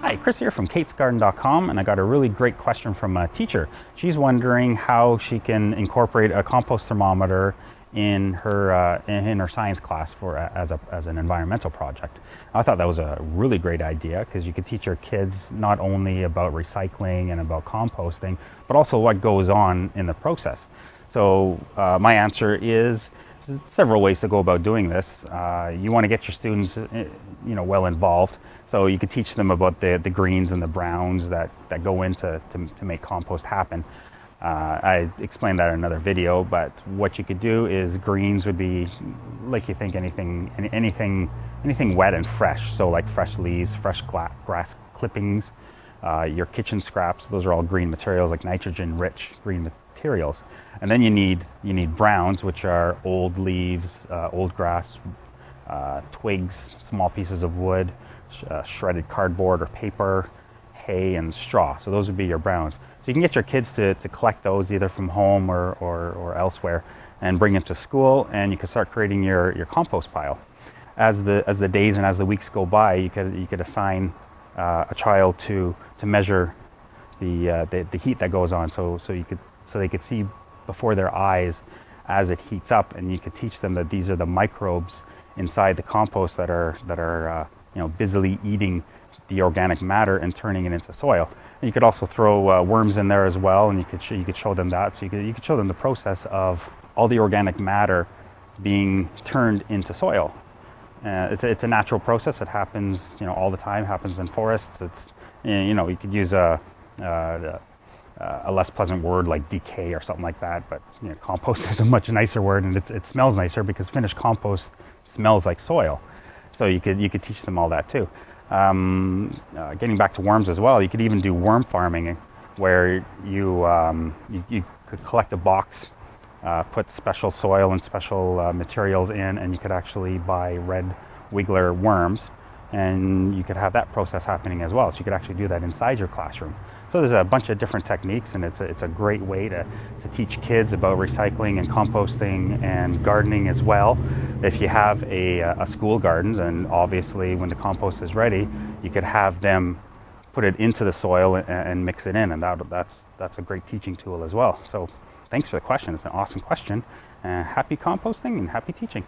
Hi, Chris here from katesgarden.com, and I got a really great question from a teacher. She's wondering how she can incorporate a compost thermometer in her science class as an environmental project. I thought that was a really great idea because you could teach your kids not only about recycling and about composting, but also what goes on in the process. So my answer is several ways to go about doing this. You want to get your students, well involved. So you could teach them about the greens and the browns that go into to make compost happen. I explained that in another video, but what you could do is greens would be like you think anything wet and fresh. So like fresh leaves, fresh grass clippings, your kitchen scraps. Those are all green materials, like nitrogen-rich green materials. And then you need browns, which are old leaves, old grass, twigs, small pieces of wood, shredded cardboard or paper, hay, and straw. So those would be your browns. So you can get your kids to collect those either from home or elsewhere and bring them to school, and you can start creating your compost pile. As the days and as the weeks go by, you could assign a child to measure the heat that goes on, so they could see before their eyes as it heats up, and you could teach them that these are the microbes inside the compost that are busily eating the organic matter and turning it into soil. And you could also throw worms in there as well, and you could show them that. So you could show them the process of all the organic matter being turned into soil. It's a natural process. It happens all the time. It happens in forests. It's you could use a less pleasant word like decay or something like that, but compost is a much nicer word, and it smells nicer because finished compost smells like soil. So you could teach them all that too. Getting back to worms as well, you could even do worm farming, where you could collect a box, put special soil and special materials in, and you could actually buy red wiggler worms, and you could have that process happening as well. So you could actually do that inside your classroom. So there's a bunch of different techniques, and it's a great way to teach kids about recycling and composting and gardening as well. If you have a school garden, then obviously when the compost is ready, you could have them put it into the soil and mix it in, and that's a great teaching tool as well. So thanks for the question. It's an awesome question. Happy composting and happy teaching.